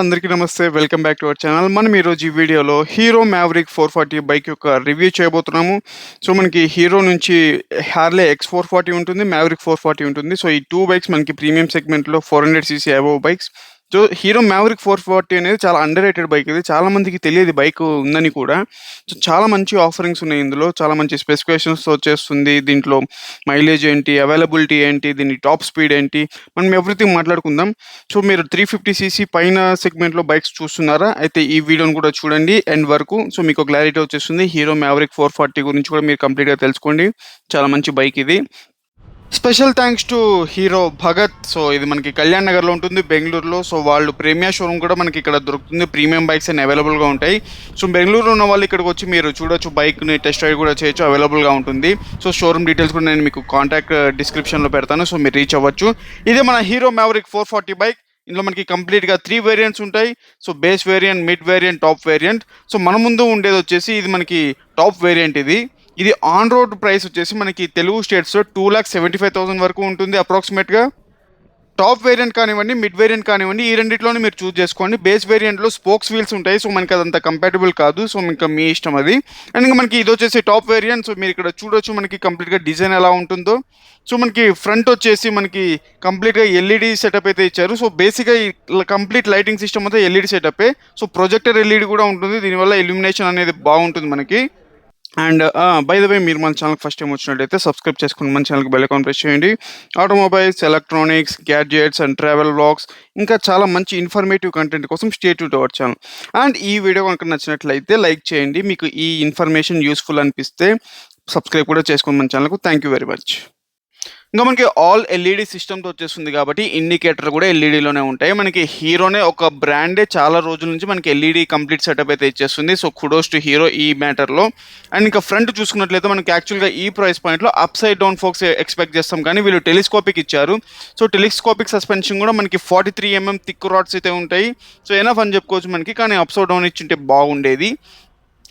అందరికీ నమస్తే. Welcome back to our channel. మనం ఈరోజు ఈ వీడియోలో హీరో మ్యావరిక్ 440 బైక్ యొక్క రివ్యూ చేయబోతున్నాము. సో, మనకి హీరో నుంచి హార్లే X440 ఉంటుంది. మ్యావరిక్ 440 ఉంటుంది. సో, ఈ 2 బైక్స్ మనకి ప్రీమియం సెగ్మెంట్‌లో 400 CC above bikes. So, hero maverick 440 అనేది చాలా అండర్ రేటెడ్ బైక్ ఇది. చాలా మందికి తెలియదు ఈ బైక్ ఉందని కూడా. సో, చాలా మంచి ఆఫరింగ్స్ ఉన్నాయి ఇందులో. చాలా మంచి స్పెసిఫికేషన్స్‌తో వచ్చేస్తుంది. దీంట్లో మైలేజ్ ఏంటి, అవైలబిలిటీ ఏంటి, దీని టాప్ స్పీడ్ ఏంటి, మనం ఎవ్రీథింగ్ మాట్లాడుకుందాం. సో, మీరు 350 సీసీ పైన సెగ్మెంట్‌లో బైక్స్ చూస్తున్నారా? అయితే ఈ వీడియోని కూడా చూడండి ఎండ్ వరకు. సో, మీకు క్లారిటీ వచ్చేస్తుంది. హీరో మ్యావరిక్ 440 గురించి కూడా మీరు కంప్లీట్‌గా తెలుసుకోండి. చాలా మంచి బైక్ ఇది. Special thanks to hero Bhagat. So, ఇది మనకి కళ్యాణ్ నగర్‌లో ఉంటుంది బెంగుళూరులో. సో, వాళ్ళు ప్రీమియర్ షోరూమ్ కూడా మనకి ఇక్కడ దొరుకుతుంది. ప్రీమియం బైక్స్ అన్ని అవైలబుల్‌గా ఉంటాయి. సో, బెంగుళూరులో ఉన్న వాళ్ళు ఇక్కడికి వచ్చి మీరు చూడొచ్చు, బైక్‌ని టెస్ట్ రైడ్ కూడా చేయొచ్చు, అవైలబుల్‌గా ఉంటుంది. సో, షోరూమ్ డీటెయిల్స్ కూడా నేను మీకు కాంటాక్ట్ డిస్క్రిప్షన్‌లో పెడతాను. సో, మీరు రీచ్ అవ్వచ్చు. ఇదే మన హీరో మ్యావరిక్ 440 బైక్. ఇందులో మనకి కంప్లీట్‌గా 3 వేరియంట్స్ ఉంటాయి. So, base variant, mid variant, top variant. So, మన ముందు ఉండేది వచ్చేసి ఇది మనకి టాప్ వేరియంట్ ఇది. ఇది ఆన్ రోడ్ ప్రైస్ వచ్చేసి మనకి తెలుగు స్టేట్స్‌లో 2,75,000 వరకు ఉంటుంది అప్రాక్సిమేట్‌గా. టాప్ వేరియంట్ కానివ్వండి, మిడ్ వేరియంట్ కానివ్వండి, ఈ రెండిట్లోనే మీరు చూజ్ చేసుకోండి. బేస్ వేరియంట్‌లో స్పోక్స్ వీల్స్ ఉంటాయి. సో, మనకి అదంతా కంపాటబుల్ కాదు. సో, ఇంకా మీ ఇష్టం అది. అండ్ ఇంకా మనకి ఇది వచ్చేసి టాప్ వేరియంట్. సో, మీరు ఇక్కడ చూడొచ్చు మనకి కంప్లీట్‌గా డిజైన్ ఎలా ఉంటుందో. సో, మనకి ఫ్రంట్ వచ్చేసి మనకి కంప్లీట్‌గా ఎల్ఈడీ సెటప్ అయితే ఇచ్చారు. సో, బేసిక్‌గా ఈ కంప్లీట్ లైటింగ్ సిస్టమ్ అంతా ఎల్ఈడీ సెటప్పే. సో, ప్రొజెక్టర్ ఎల్ఈడీ కూడా ఉంటుంది. దీనివల్ల ఇల్యూమినేషన్ అనేది బాగుంటుంది మనకి. అండ్ బై ద వే, మీరు మన ఛానల్‌కి ఫస్ట్ టైం వచ్చినట్టయితే సబ్స్క్రైబ్ చేసుకొని మన ఛానల్‌కి బెల్ ఐకాన్ ప్రెస్ చేయండి. Automobiles, electronics, gadgets and travel vlogs ఇంకా చాలా మంచి ఇన్ఫర్మేటివ్ కంటెంట్ కోసం stay tuned to our channel. And ఈ వీడియో కనుక నచ్చినట్లయితే లైక్ చేయండి. మీకు ఈ ఇన్ఫర్మేషన్ యూస్‌ఫుల్ అనిపిస్తే సబ్స్క్రైబ్ కూడా చేసుకోండి మన ఛానల్‌కు. Thank you very much. ఇంకా మనకి ఆల్ ఎల్ఈడీ సిస్టమ్‌తో వచ్చేస్తుంది కాబట్టి ఇండికేటర్ కూడా ఎల్ఈడీలోనే ఉంటాయి. మనకి హీరోనే ఒక బ్రాండే చాలా రోజుల నుంచి మనకి ఎల్ఈడీ కంప్లీట్ సెటప్ అయితే ఇచ్చేస్తుంది. సో, కుడోస్ టు హీరో ఈ మ్యాటర్‌లో. అండ్ ఇంకా ఫ్రంట్ చూసుకున్నట్లయితే మనకి యాక్చువల్‌గా ఈ ప్రైస్ పాయింట్‌లో అప్ సైడ్ డౌన్ ఫోక్స్ ఎక్స్‌పెక్ట్ చేస్తాం, కానీ వీళ్ళు టెలిస్కోపిక్ ఇచ్చారు. సో, టెలిస్కోపిక్ సస్పెన్షన్ కూడా మనకి 43 mm థిక్ రాడ్స్ అయితే ఉంటాయి. సో, ఎనఫ్ అని చెప్పుకోవచ్చు మనకి. కానీ అప్ సైడ్ డౌన్ ఇచ్చుంటే బాగుండేది.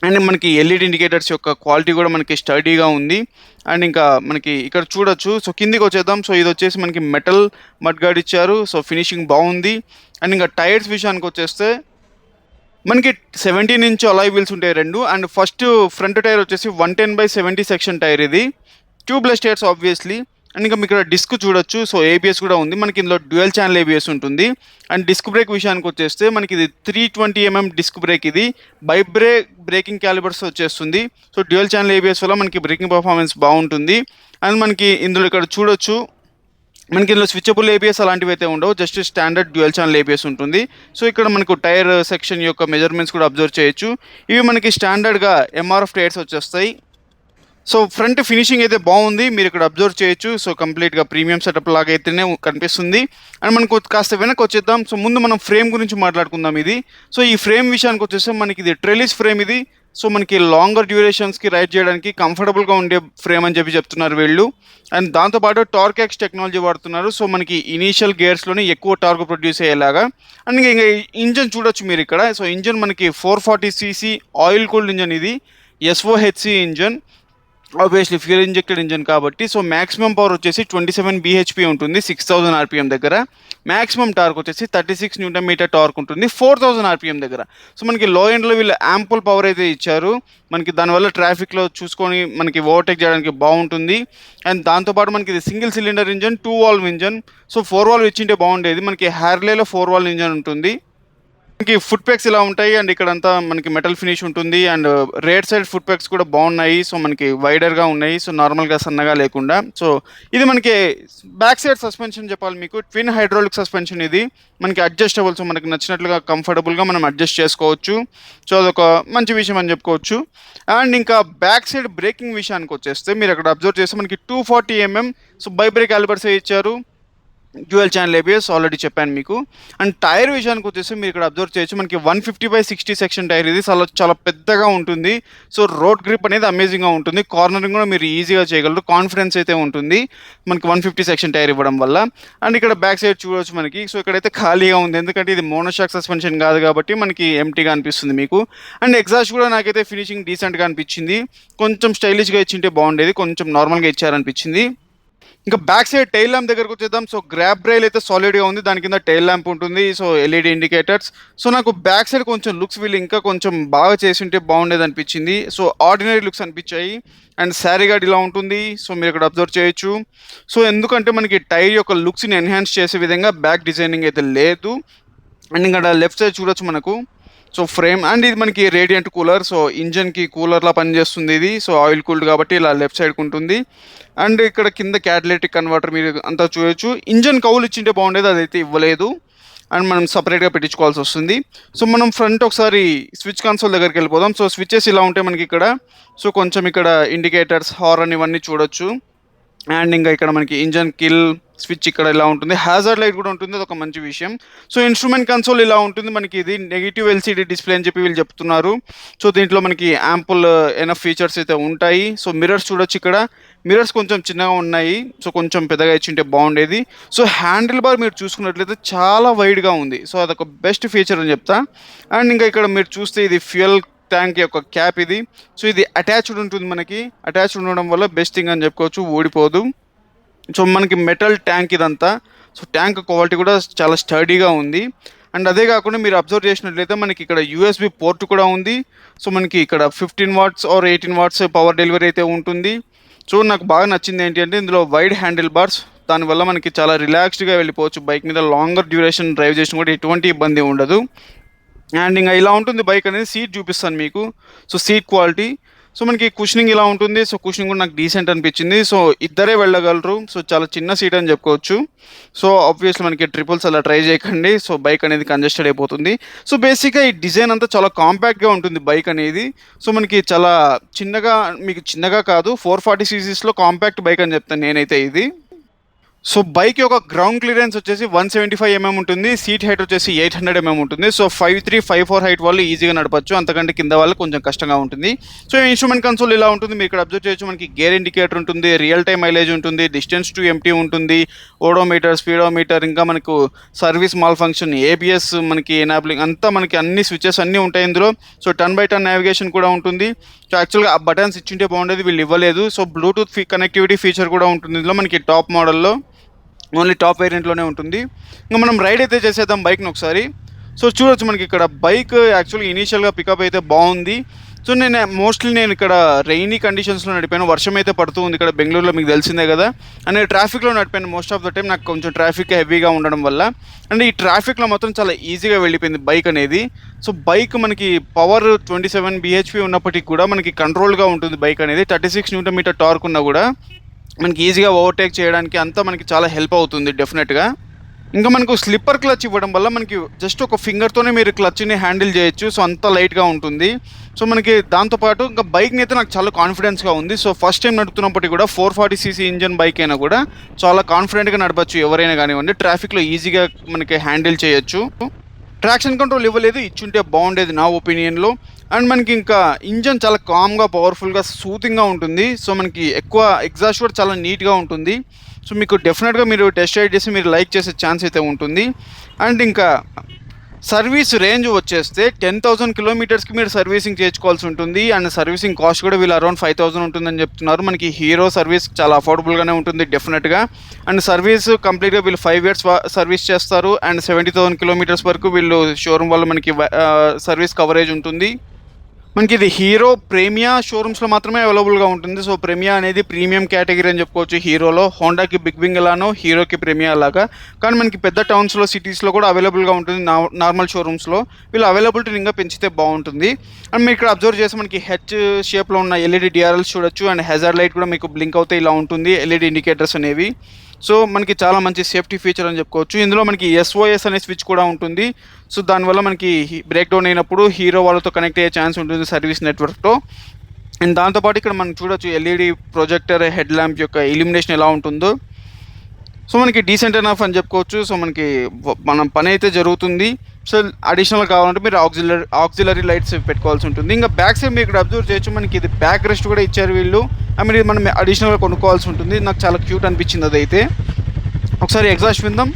అండ్ మనకి ఎల్ఈడీ ఇండికేటర్స్ యొక్క క్వాలిటీ కూడా మనకి స్టడీగా ఉంది. అండ్ ఇంకా మనకి ఇక్కడ చూడొచ్చు. సో, కిందికి వచ్చేద్దాం. సో, ఇది వచ్చేసి మనకి మెటల్ మడ్ గార్డ్ ఇచ్చారు. సో, ఫినిషింగ్ బాగుంది. అండ్ ఇంకా టైర్స్ విషయానికి వచ్చేస్తే మనకి 17 ఇంచ్ అలాయ్ వీల్స్ ఉంటాయి 2. అండ్ ఫస్ట్ ఫ్రంట్ టైర్ వచ్చేసి 110/70 సెక్షన్ టైర్ ఇది. Tubeless tyres obviously. అండ్ ఇంకా మీకు ఇక్కడ డిస్క్ చూడొచ్చు. సో, ఏబిఎస్ కూడా ఉంది. మనకి ఇందులో డ్యూయల్ ఛానల్ ఏబిఎస్ ఉంటుంది. అండ్ డిస్క్ బ్రేక్ విషయానికి వచ్చేస్తే మనకి ఇది 320 mm డిస్క్ బ్రేక్ ఇది. బ్రేకింగ్ క్యాలిబర్స్ వచ్చేస్తుంది. సో, డ్యూయల్ ఛానల్ ఏబిఎస్ వల్ల మనకి బ్రేకింగ్ పర్ఫార్మెన్స్ బాగుంటుంది. అండ్ మనకి ఇందులో ఇక్కడ చూడొచ్చు, మనకి ఇందులో స్విచబుల్ ఏబిఎస్ అలాంటివి అయితే ఉండవు. Just standard dual channel ABS ఉంటుంది. సో, ఇక్కడ మనకు టైర్ సెక్షన్ యొక్క మెజర్మెంట్స్ కూడా అబ్జర్వ్ చేయొచ్చు. ఇవి మనకి స్టాండర్డ్‌గా ఎంఆర్ఎఫ్ టైర్స్ వచ్చేస్తాయి. సో, ఫ్రంట్ ఫినిషింగ్ అయితే బాగుంది. మీరు ఇక్కడ అబ్జర్వ్ చేయొచ్చు. సో, కంప్లీట్‌గా ప్రీమియం సెటప్ లాగా అయితేనే కనిపిస్తుంది. అండ్ మనకు కాస్త వెనక్కి వచ్చేద్దాం. సో, ముందు మనం ఫ్రేమ్ గురించి మాట్లాడుకుందాం ఇది. సో, ఈ ఫ్రేమ్ విషయానికి వచ్చేస్తే మనకి ఇది ట్రెలిస్ ఫ్రేమ్ ఇది. సో, మనకి లాంగర్ డ్యూరేషన్స్‌కి రైడ్ చేయడానికి కంఫర్టబుల్‌గా ఉండే ఫ్రేమ్ అని చెప్తున్నారు వీళ్ళు. అండ్ దాంతోపాటు టార్క్ ఎక్స్ టెక్నాలజీ వాడుతున్నారు. సో, మనకి ఇనీషియల్ గేర్స్‌లోనే ఎక్కువ టార్క్ ప్రొడ్యూస్ అయ్యేలాగా. అండ్ ఇంకా ఇంజన్ చూడొచ్చు మీరు ఇక్కడ. సో, ఇంజన్ మనకి 440 సీసీ ఆయిల్ కూల్డ్ ఇంజన్ ఇది. SOHC engine. Obviously fuel injected engine కాబట్టి. సో, మాక్సిమం పవర్ వచ్చేసి 27 బీహెచ్‌పీ ఉంటుంది 6000 ఆర్‌పీఎం దగ్గర. మాక్సిమం టార్క్ వచ్చేసి 36 న్యూటన్ మీటర్ టార్క్ ఉంటుంది 4000 ఆర్‌పీఎం దగ్గర. సో, మనకి లో ఎండ్‌లో వీళ్ళు యాంపుల్ పవర్ అయితే ఇచ్చారు. మనకి దానివల్ల ట్రాఫిక్‌లో చూసుకొని మనకి ఓవర్‌టేక్ చేయడానికి బాగుంటుంది. అండ్ దాంతోపాటు మనకి ఇది single cylinder engine, 2 valve engine. So, 4 valve ఇచ్చింటే బాగుండేది. మనకి హార్లేలో 4 వాల్వ్ ఇంజన్ ఉంటుంది. మనకి ఫుట్ పెక్స్ ఇలా ఉంటాయి. అండ్ ఇక్కడంతా మనకి మెటల్ ఫినిష్ ఉంటుంది. అండ్ రేర్ సైడ్ ఫుట్ పెక్స్ కూడా బాగున్నాయి. సో, మనకి వైడర్‌గా ఉన్నాయి. సో, నార్మల్‌గా సన్నగా లేకుండా. సో, ఇది మనకి బ్యాక్ సైడ్ సస్పెన్షన్ చెప్పాలి మీకు. ట్విన్ హైడ్రాలిక్ సస్పెన్షన్ ఇది. మనకి అడ్జస్టబుల్. సో, మనకి నచ్చినట్లుగా కంఫర్టబుల్‌గా మనం అడ్జస్ట్ చేసుకోవచ్చు. సో, అదొక మంచి విషయం అని చెప్పుకోవచ్చు. అండ్ ఇంకా బ్యాక్ సైడ్ బ్రేకింగ్ విషయానికి వచ్చేస్తే మీరు అక్కడ అబ్జర్వ్ చేస్తే మనకి 240 mm సో, బ్రేక్ క్యాలిబర్సే ఇచ్చారు. డ్యూయల్ ఛానల్ ఏబిఎస్ ఆల్రెడీ చెప్పాను మీకు. అండ్ టైర్ విషయానికి వచ్చేసి మీరు ఇక్కడ అబ్జర్వ్ చేయొచ్చు. మనకి 150/60 సెక్షన్ టైర్ ఇది. చాలా పెద్దగా ఉంటుంది. సో, రోడ్ గ్రిప్ అనేది అమేజింగ్‌గా ఉంటుంది. కార్నరింగ్ కూడా మీరు ఈజీగా చేయగలరు. కాన్ఫిడెన్స్ అయితే ఉంటుంది మనకి 150 సెక్షన్ టైర్ ఇవ్వడం వల్ల. అండ్ ఇక్కడ బ్యాక్ సైడ్ చూడొచ్చు మనకి. సో, ఇక్కడైతే ఖాళీగా ఉంది. ఎందుకంటే ఇది మోనోషాక్ సస్పెన్షన్ కాదు కాబట్టి మనకి ఎంప్టీగా అనిపిస్తుంది మీకు. అండ్ ఎగ్జాస్ట్ కూడా నాకైతే ఫినిషింగ్ డీసెంట్‌గా అనిపించింది. కొంచెం స్టైలిష్‌గా ఇచ్చింటే బాగుండేది. కొంచెం నార్మల్‌గా ఇచ్చారనిపించింది. ఇంకా బ్యాక్ సైడ్ టెయిల్ ల్యాంప్ దగ్గరకు వచ్చేద్దాం. సో గ్రాబ్ రైల్ అయితే సాలిడ్‌గా ఉంది. దాని కింద టెయిల్ ల్యాంప్ ఉంటుంది. So LED indicators. సో నాకు బ్యాక్ సైడ్ కొంచెం లుక్స్ వీళ్ళు ఇంకా కొంచెం బాగా చేసుంటే బాగుండేదనిపించింది. సో ఆర్డినరీ లుక్స్ అనిపించాయి. అండ్ శారీ గార్డ్ ఇలా ఉంటుంది. సో మీరు ఇక్కడ అబ్జర్వ్ చేయొచ్చు. సో ఎందుకంటే మనకి టైర్ యొక్క లుక్స్‌ని ఎన్హాన్స్ చేసే విధంగా బ్యాక్ డిజైనింగ్ అయితే లేదు. అండ్ ఇక్కడ లెఫ్ట్ సైడ్ చూడొచ్చు మనకు. సో ఫ్రేమ్ అండ్ ఇది మనకి రేడియంట్ కూలర్. సో ఇంజన్‌కి కూలర్‌లా పనిచేస్తుంది ఇది. సో ఆయిల్ కూల్డ్ కాబట్టి ఇలా లెఫ్ట్ సైడ్‌కి ఉంటుంది. అండ్ ఇక్కడ కింద క్యాటలిటిక్ కన్వర్టర్ మీరు అంతా చూడొచ్చు. ఇంజన్ కౌలు ఇచ్చింటే బాగుండేది, అదైతే ఇవ్వలేదు. అండ్ మనం సపరేట్‌గా పెట్టించుకోవాల్సి వస్తుంది. సో మనం ఫ్రంట్ ఒకసారి స్విచ్ కన్సోల్ దగ్గరికి వెళ్ళిపోదాం. సో స్విచెస్ ఇలా ఉంటాయి మనకి ఇక్కడ. సో కొంచెం ఇక్కడ ఇండికేటర్స్, హారన్ ఇవన్నీ చూడొచ్చు. అండ్ ఇంకా ఇక్కడ మనకి ఇంజన్ కిల్ స్విచ్ ఇక్కడ ఇలా ఉంటుంది. హ్యాజర్డ్ లైట్ కూడా ఉంటుంది, అదొక మంచి విషయం. సో ఇన్స్ట్రుమెంట్ కన్సోల్ ఇలా ఉంటుంది మనకి. ఇది నెగిటివ్ ఎల్సీడీ డిస్ప్లే అని చెప్పి వీళ్ళు చెప్తున్నారు. సో దీంట్లో మనకి యాంపుల్ ఎనఫ్ ఫీచర్స్ అయితే ఉంటాయి. సో మిర్రర్స్ చూడొచ్చు ఇక్కడ. మిర్రర్స్ కొంచెం చిన్నగా ఉన్నాయి. సో కొంచెం పెద్దగా ఇచ్చింటే బాగుండేది. సో హ్యాండిల్ బార్ మీరు చూసుకున్నట్లయితే చాలా వైడ్గా ఉంది. సో అదొక బెస్ట్ ఫీచర్ అని చెప్తా. అండ్ ఇంకా ఇక్కడ మీరు చూస్తే ఇది ఫ్యూయల్ ట్యాంక్ యొక్క క్యాప్ ఇది. సో ఇది అటాచ్డ్ ఉంటుంది మనకి. అటాచ్డ్ ఉండడం వల్ల బెస్ట్ థింగ్ అని చెప్పుకోవచ్చు, ఊడిపోదు. సో మనకి మెటల్ ట్యాంక్ ఇదంతా. సో ట్యాంక్ క్వాలిటీ కూడా చాలా స్టడీగా ఉంది. అండ్ అదే కాకుండా మీరు అబ్జర్వ్ చేసినట్లయితే మనకి ఇక్కడ యూఎస్బి పోర్ట్ కూడా ఉంది. సో మనకి ఇక్కడ 15 watts or 18 watts power delivery అయితే ఉంటుంది. సో నాకు బాగా నచ్చింది ఏంటి అంటే ఇందులో వైడ్ హ్యాండిల్ బార్స్. దానివల్ల మనకి చాలా రిలాక్స్డ్గా వెళ్ళిపోవచ్చు బైక్ మీద. లాంగర్ డ్యూరేషన్ డ్రైవ్ చేసిన కూడా ఎటువంటి ఇబ్బంది ఉండదు. అండ్ ఇంకా ఇలా ఉంటుంది బైక్ అనేది. సీట్ చూపిస్తాను మీకు. So seat quality. సో మనకి కుషనింగ్ ఇలా ఉంటుంది. సో కుషనింగ్ కూడా నాకు డీసెంట్ అనిపించింది. సో ఇద్దరే వెళ్ళగలరు. సో చాలా చిన్న సీట్ అని చెప్పుకోవచ్చు. సో ఆబ్వియస్లీ మనకి ట్రిపుల్స్ అలా ట్రై చేయకండి. సో బైక్ అనేది కంజెస్టెడ్ అయిపోతుంది. సో బేసిక్గా ఈ డిజైన్ అంతా చాలా కాంపాక్ట్గా ఉంటుంది బైక్ అనేది. సో మనకి చాలా చిన్నగా, మీకు చిన్నగా కాదు, 440 సీసీస్లో కాంపాక్ట్ బైక్ అని చెప్తాను నేనైతే ఇది. సో బైక్ యొక్క గ్రౌండ్ క్లియరెన్స్ వచ్చేసి 175 mm ఉంటుంది. సీట్ హైట్ వచ్చేసి 800 mm ఉంటుంది. సో 5'3", 5'4" హైట్ వాళ్ళు ఈజీగా నడపచ్చు. అంతకంటే కింద వాళ్ళు కొంచెం కష్టంగా ఉంటుంది. సో ఇన్స్ట్రుమెంట్ కన్సోల్ ఇలా ఉంటుంది. మీరు ఇక్కడ అబ్జర్వ్ చేయొచ్చు. మనకి గేర్ ఇండికేటర్ ఉంటుంది, రియల్ టైమ్ మైలేజ్ ఉంటుంది, డిస్టెన్స్ టు ఎంటీ ఉంటుంది, ఓడోమీటర్, స్పీడోమీటర్, ఇంకా మనకు సర్వీస్ మాల్ ఫంక్షన్, ఏబిఎస్ మనకి ఎనాబ్లింగ్ అంతా మనకి అన్ని స్విచెస్ అన్నీ ఉంటాయి ఇందులో. So turn by turn navigation కూడా ఉంటుంది. సో యాక్చువల్గా ఆ బటన్స్ ఇచ్చింటే బాగుండేది, వీళ్ళు ఇవ్వలేదు. సో బ్లూటూత్ కనెక్టివిటీ ఫీచర్ కూడా ఉంటుంది ఇందులో మనకి. టాప్ మోడల్లో ఓన్లీ టాప్ వేరియంట్లోనే ఉంటుంది. ఇంకా మనం రైడ్ అయితే చేసేద్దాం బైక్ని ఒకసారి. సో చూడొచ్చు మనకి ఇక్కడ బైక్ యాక్చువల్గా ఇనీషియల్గా పికప్ అయితే బాగుంది. సో నేను ఇక్కడ రెయినీ కండిషన్స్లో నడిపాను. వర్షం అయితే పడుతూ ఉంది ఇక్కడ బెంగళూరులో, మీకు తెలిసిందే కదా. అండ్ ట్రాఫిక్లో నడిపాను మోస్ట్ ఆఫ్ ద టైం. నాకు కొంచెం ట్రాఫిక్ హెవీగా ఉండడం వల్ల అండ్ ఈ ట్రాఫిక్లో మాత్రం చాలా ఈజీగా వెళ్ళిపోయింది బైక్ అనేది. సో బైక్ మనకి పవర్ 27 bhp ఉన్నప్పటికీ కూడా మనకి కంట్రోల్గా ఉంటుంది బైక్ అనేది. 36 Nm టార్క్ ఉన్నా కూడా మనకి ఈజీగా ఓవర్టేక్ చేయడానికి అంతా మనకి చాలా హెల్ప్ అవుతుంది డెఫినెట్గా. ఇంకా మనకు స్లిప్పర్ క్లచ్ ఇవ్వడం వల్ల మనకి జస్ట్ ఒక ఫింగర్తోనే మీరు క్లచ్ని హ్యాండిల్ చేయొచ్చు. సో అంత లైట్గా ఉంటుంది. సో మనకి దాంతోపాటు ఇంకా బైక్ని అయితే నాకు చాలా కాన్ఫిడెన్స్గా ఉంది. సో ఫస్ట్ టైం నడుపుతున్నప్పటికీ కూడా 440cc ఇంజన్ బైక్ అయినా కూడా చాలా కాన్ఫిడెంట్గా నడపచ్చు ఎవరైనా కానివ్వండి. ట్రాఫిక్లో ఈజీగా మనకి హ్యాండిల్ చేయొచ్చు. ట్రాక్షన్ కంట్రోల్ ఇవ్వలేదు, ఇచ్చుంటే బాగుండేది నా ఒపీనియన్లో. అండ్ మనకి ఇంకా ఇంజన్ చాలా కామ్గా, పవర్ఫుల్గా, సూతింగ్గా ఉంటుంది. సో మనకి ఎక్కువ ఎగ్జాస్ట్ కూడా చాలా నీట్గా ఉంటుంది. సో మీకు డెఫినెట్గా మీరు టెస్ట్ రైడ్ చేసి మీరు లైక్ చేసే ఛాన్స్ అయితే ఉంటుంది. అండ్ ఇంకా సర్వీస్ రేంజ్ వచ్చేస్తే 10,000 కిలోమీటర్స్కి మీరు సర్వీసింగ్ చేయించుకోవాల్సి ఉంటుంది. అండ్ సర్వీసింగ్ కాస్ట్ కూడా వీళ్ళు అరౌండ్ 5,000 ఉంటుందని చెప్తున్నారు. మనకి హీరో సర్వీస్ చాలా అఫోర్డబుల్గానే ఉంటుంది డెఫినెట్గా. అండ్ సర్వీస్ కంప్లీట్గా వీళ్ళు 5 years సర్వీస్ చేస్తారు. అండ్ 70,000 కిలోమీటర్స్ వరకు వీళ్ళు షోరూమ్ వల్ల మనకి సర్వీస్ కవరేజ్ ఉంటుంది. మనకి ఇది హీరో ప్రేమియా షోరూమ్స్లో మాత్రమే అవైలబుల్గా ఉంటుంది. సో ప్రేమియా అనేది ప్రీమియం కేటగిరీ అని చెప్పుకోవచ్చు హీరోలో. హోండాకి బిగ్ వింగ్ ఎలానో హీరోకి ప్రేమియా అలాగా. కానీ మనకి పెద్ద టౌన్స్లో, సిటీస్లో కూడా అవైలబుల్గా ఉంటుంది. నార్మల్ షోరూమ్స్లో వీళ్ళు అవైలబిలిటీని ఇంకా పెంచితే బాగుంటుంది. అండ్ మీరు ఇక్కడ అబ్జర్వ్ చేస్తే మనకి హెచ్ షేప్లో ఉన్న ఎల్ఈడి డిఆర్ఎల్స్ చూడొచ్చు. అండ్ హెజార్డ్ లైట్ కూడా మీకు బ్లింక్ అవుతే ఇలా ఉంటుంది, ఎల్ఈడి ఇండికేటర్స్ అనేవి. సో మనకి చాలా మంచి సేఫ్టీ ఫీచర్ అని చెప్పుకోవచ్చు. ఇందులో మనకి SOS అనే స్విచ్ కూడా ఉంటుంది. సో దానివల్ల మనకి బ్రేక్ డౌన్ అయినప్పుడు హీరో వాళ్ళతో కనెక్ట్ అయ్యే ఛాన్స్ ఉంటుంది సర్వీస్ నెట్వర్క్తో. అండ్ దాంతోపాటు ఇక్కడ మనం చూడొచ్చు ఎల్ఈడి ప్రొజెక్టర్, హెడ్ ల్యాంప్ యొక్క ఇల్యూమినేషన్ ఎలా ఉంటుందో. సో మనకి డీసెంట్ ఎనఫ్ అని చెప్పుకోవచ్చు. సో మనకి మన పని అయితే జరుగుతుంది. సో అడిషనల్ కావాలంటే మీరు ఆక్సిలరీ లైట్స్ పెట్టుకోవాల్సి ఉంటుంది. ఇంకా బ్యాక్ సైడ్ మీరు ఇక్కడ అబ్జర్వ్ చేయొచ్చు. మనకి ఇది బ్యాక్ రెస్ట్ కూడా ఇచ్చారు వీళ్ళు. మీరు మనం అడిషనల్గా కొనుక్కోవాల్సి ఉంటుంది. నాకు చాలా క్యూట్ అనిపించింది అదైతే. ఒకసారి ఎగ్జాస్ట్ విందాం.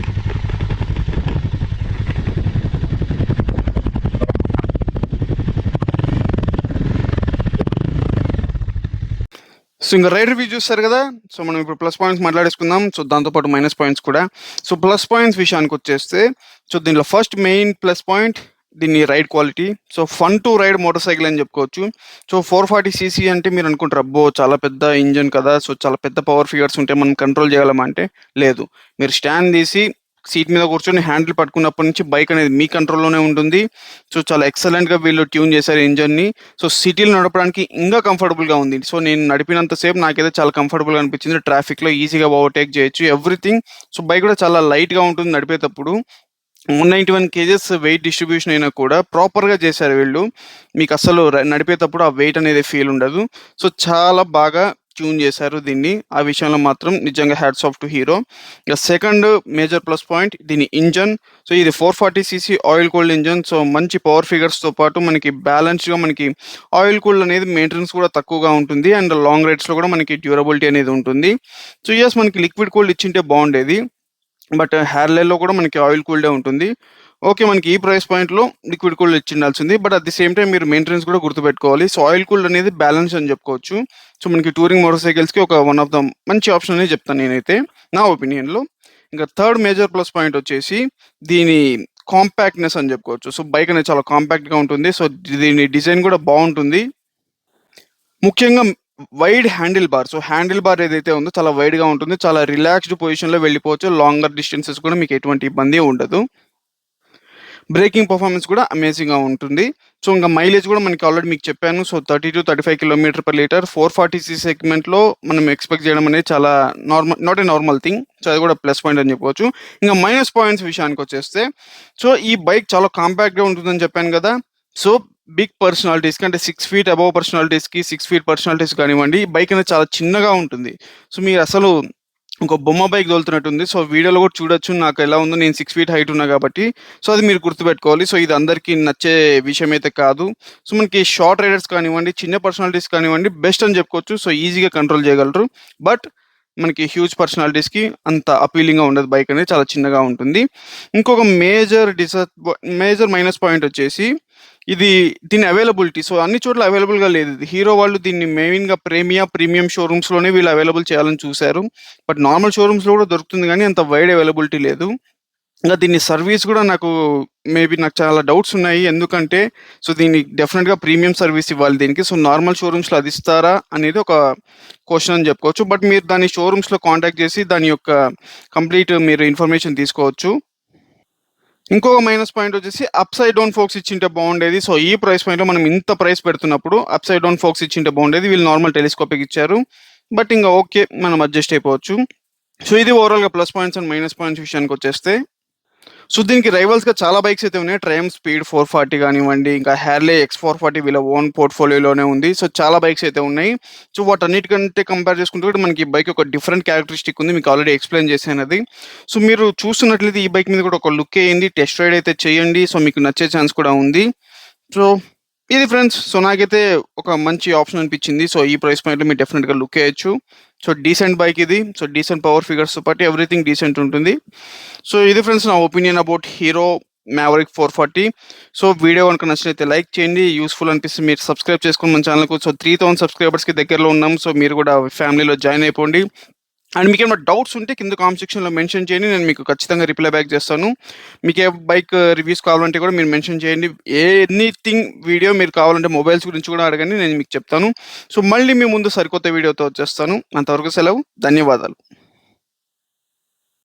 సో ఇంక రైడ్ రివ్యూ చూస్తారు కదా! సో మనం ఇప్పుడు ప్లస్ పాయింట్స్ మాట్లాడేసుకుందాం. సో దాంతో పాటు మైనస్ పాయింట్స్ కూడా. సో ప్లస్ పాయింట్స్ విషయానికొచ్చేస్తే సో దీనిలో ఫస్ట్ మెయిన్ ప్లస్ పాయింట్ దీని ride quality. So fun to ride motorcycle అని చెప్పుకోవచ్చు. సో 440 సీసీ అంటే మీరు అనుకుంటారు అబ్బో! చాలా పెద్ద ఇంజిన్ కదా! సో చాలా పెద్ద పవర్ ఫిగర్స్ ఉంటే మనం కంట్రోల్ చేయగలమా అంటే లేదు. మీరు స్టాండ్ తీసి సీట్ మీద కూర్చొని హ్యాండిల్ పట్టుకున్నప్పటి నుంచి బైక్ అనేది మీ కంట్రోల్‌లోనే ఉంటుంది. సో చాలా ఎక్సలెంట్‌గా వీళ్ళు ట్యూన్ చేశారు ఇంజిన్‌ని. సో సిటీలో నడపడానికి ఇంకా కంఫర్టబుల్‌గా ఉంది. సో నేను నడిపినంత సేపు నాకైతే చాలా కంఫర్టబుల్‌గా అనిపించింది. ట్రాఫిక్‌లో ఈజీగా ఓవర్‌టేక్ చేయొచ్చు. ఎవ్రీథింగ్. సో బైక్ కూడా చాలా లైట్‌గా ఉంటుంది నడిపేటప్పుడు. 191 కేజెస్ వెయిట్ డిస్ట్రిబ్యూషన్ అయినా కూడా ప్రాపర్‌గా చేశారు వీళ్ళు. మీకస్సలు నడిపేటప్పుడు ఆ వెయిట్ అనేది ఫీల్ ఉండదు. సో చాలా బాగా ట్యూన్ చేశారు దీన్ని. ఆ విషయంలో మాత్రం నిజంగా హ్యాట్స్ ఆఫ్ టు హీరో. ఇక సెకండ్ మేజర్ ప్లస్ పాయింట్ దీని ఇంజిన్. సో ఇది 440 CC oil cooled engine. So మంచి పవర్ ఫిగర్స్‌తో పాటు మనకి బ్యాలెన్స్డ్‌గా మనకి ఆయిల్ కూల్డ్ అనేది మెయింటెనెన్స్ కూడా తక్కువగా ఉంటుంది. అండ్ లాంగ్ రైడ్స్‌లో కూడా మనకి డ్యూరబిలిటీ అనేది ఉంటుంది. సో యెస్ మనకి లిక్విడ్ కూల్డ్ ఇచ్చింటే బాగుండేది. బట్ హార్లేలో కూడా మనకి ఆయిల్ కూల్డే ఉంటుంది. ఓకే. మనకి ఈ ప్రైస్ పాయింట్‌లో లిక్విడ్ కూల్డ్ ఇచ్చిండాల్సింది. But at the same time మీరు మెయింటెనెన్స్ కూడా గుర్తుపెట్టుకోవాలి. సో ఆయిల్ కూల్డ్ అనేది బ్యాలెన్స్ అని చెప్పుకోవచ్చు. సో మనకి టూరింగ్ మోటార్ సైకిల్స్‌కి ఒక వన్ ఆఫ్ ద మంచి ఆప్షన్ అనే చెప్తాను నేనైతే నా ఒపీనియన్‌లో. ఇంకా థర్డ్ మేజర్ ప్లస్ పాయింట్ వచ్చేసి దీని కాంపాక్ట్‌నెస్ అని చెప్పుకోవచ్చు. సో బైక్ అనేది చాలా కాంపాక్ట్‌గా ఉంటుంది. సో దీని డిజైన్ కూడా బావుంటుంది. ముఖ్యంగా wide handle bar. So handle bar ఏదైతే ఉందో చాలా వైడ్‌గా ఉంటుంది. చాలా రిలాక్స్డ్ పొజిషన్‌లో వెళ్ళిపోవచ్చు. లాంగర్ డిస్టెన్సెస్ కూడా మీకు ఎటువంటి ఇబ్బంది ఉండదు. బ్రేకింగ్ పర్ఫార్మెన్స్ కూడా అమేజింగ్‌గా ఉంటుంది. సో ఇంక మైలేజ్ కూడా మనకి ఆల్రెడీ మీకు చెప్పాను. So 30-35 kilometre per litre 440 C సెగ్మెంట్‌లో మనం ఎక్స్‌పెక్ట్ చేయడం అనేది చాలా not a normal thing. So అది కూడా ప్లస్ పాయింట్ అని చెప్పవచ్చు. ఇంక మైనస్ పాయింట్స్ విషయానికొచ్చేస్తే సో ఈ బైక్ చాలా కాంపాక్ట్‌గా ఉంటుందని చెప్పాను కదా! సో బిగ్ పర్సనాలిటీస్‌కి అంటే 6 ఫీట్ అబోవ్ పర్సనాలిటీస్‌కి 6 ఫీట్ పర్సనాలిటీస్ కానివ్వండి, బైక్ అనేది చాలా చిన్నగా ఉంటుంది. సో మీరసలు ఒక బొమ్మ బైక్ తోలుతున్నట్టుంది. సో వీడియోలో కూడా చూడొచ్చు నాకెలా ఉందో. నేను 6 ఫీట్ హైట్ ఉన్నా కాబట్టి. సో అది మీరు గుర్తుపెట్టుకోవాలి. సో ఇది అందరికీ నచ్చే విషయం అయితే కాదు. సో మనకి షార్ట్ రైడర్స్ కానివ్వండి, చిన్న పర్సనాలిటీస్ కానివ్వండి బెస్ట్ అని చెప్పుకోవచ్చు. సో ఈజీగా కంట్రోల్ చేయగలరు. బట్ మనకి హ్యూజ్ పర్సనాలిటీస్‌కి అంత అపీలింగ్‌గా ఉండదు బైక్ అనేది. చాలా చిన్నగా ఉంటుంది. ఇంకొక మేజర్ మైనస్ పాయింట్ వచ్చేసి ఇది దీని అవైలబిలిటీ. సో అన్ని చోట్ల అవైలబుల్‌గా లేదు ఇది. హీరో వాళ్ళు దీన్ని మెయిన్‌గా ప్రీమియం షోరూమ్స్‌లోనే వీళ్ళు అవైలబుల్ చేయాలని చూసారు. బట్ నార్మల్ షోరూమ్స్‌లో కూడా దొరుకుతుంది గానీ అంత వైడ్ అవైలబిలిటీ లేదు. ఇంకా దీని సర్వీస్ కూడా నాకు చాలా డౌట్స్ ఉన్నాయి. ఎందుకంటే సో దీన్ని డెఫినిట్‌గా ప్రీమియం సర్వీస్ ఇవ్వాలి దీనికి. సో నార్మల్ షోరూమ్స్‌లో అది ఇస్తారా అనేది ఒక క్వెషన్ అని చెప్పుకోవచ్చు. బట్ మీరు దాన్ని షోరూమ్స్‌లో కాంటాక్ట్ చేసి దాని యొక్క కంప్లీట్ మీరు ఇన్ఫర్మేషన్ తీసుకోవచ్చు. ఇంకొక మైనస్ పాయింట్ వచ్చేసి అప్‌సైడ్ డౌన్ ఫోక్స్ ఇచ్చింటే బాగుండేది. సో ఈ ప్రైస్ పాయింట్‌లో మనం ఇంత ప్రైస్ పెడుతున్నప్పుడు అప్‌సైడ్ డౌన్ ఫోక్స్ ఇచ్చింటే బాగుండేది. వీళ్ళు నార్మల్ టెలిస్కోపిక్ ఇచ్చారు. బట్ ఇంక ఓకే. మనం అడ్జస్ట్ అయిపోవచ్చు. సో ఇది ఓవరాల్‌గా plus points and minus points విషయానికొచ్చేస్తే. సో దీనికి రైవల్స్‌గా చాలా బైక్స్ అయితే ఉన్నాయి. ట్రయంఫ్ స్పీడ్ 440 గానివ్వండి, ఇంకా హార్లే X440 వీళ్ళ ఓన్ పోర్ట్‌ఫోలియోలోనే ఉంది. సో చాలా బైక్స్ అయితే ఉన్నాయి. సో వాటన్నిటికంటే కంపేర్ చేసుకుంటే కూడా మనకి ఈ బైక్ ఒక డిఫరెంట్ క్యారెక్టరిస్టిక్ ఉంది. మీకు ఆల్రెడీ ఎక్స్‌ప్లెయిన్ చేశానది. సో మీరు చూస్తున్నట్లయితే ఈ బైక్ మీద కూడా ఒక లుక్ ఎయండి. టెస్ట్ రైడ్ అయితే చేయండి. సో మీకు నచ్చే ఛాన్స్ కూడా ఉంది. సో ఇది ఫ్రెండ్స్. సో నాకైతే ఒక మంచి ఆప్షన్ అనిపించింది. సో ఈ ప్రైస్ పాయింట్‌లో మీరు డెఫినిట్‌గా లుక్ ఎయొచ్చు. సో డీసెంట్ బైక్ ఇది. సో డీసెంట్ పవర్ ఫిగర్స్‌తో పాటు ఎవ్రీథింగ్ డీసెంట్ ఉంటుంది. సో ఇది ఫ్రెండ్స్ నా opinion about hero Maverick 440. So video గనుక నచ్చినట్లయితే లైక్ చేయండి. యూజ్‌ఫుల్ అనిపిస్తే మీరు సబ్స్క్రైబ్ చేసుకోండి మన ఛానెల్‌కు. సో 3000 సబ్స్క్రైబర్స్‌కి దగ్గరలో ఉన్నాం. సో మీరు కూడా ఫ్యామిలీలో జాయిన్ అయిపోండి. అండ్ మీకేమైనా డౌట్స్ ఉంటే కింద కామెంట్ సెక్షన్‌లో మెన్షన్ చేయండి. నేను మీకు ఖచ్చితంగా రిప్లై బ్యాక్ చేస్తాను. మీకే బైక్ రివ్యూస్ కావాలంటే కూడా మీరు మెన్షన్ చేయండి. ఎనీథింగ్ వీడియో మీరు కావాలంటే మొబైల్స్ గురించి కూడా అడగండి. నేను మీకు చెప్తాను. సో మళ్ళీ మీ ముందు సరికొత్త వీడియోతో వచ్చేస్తాను. అంతవరకు సెలవు. ధన్యవాదాలు.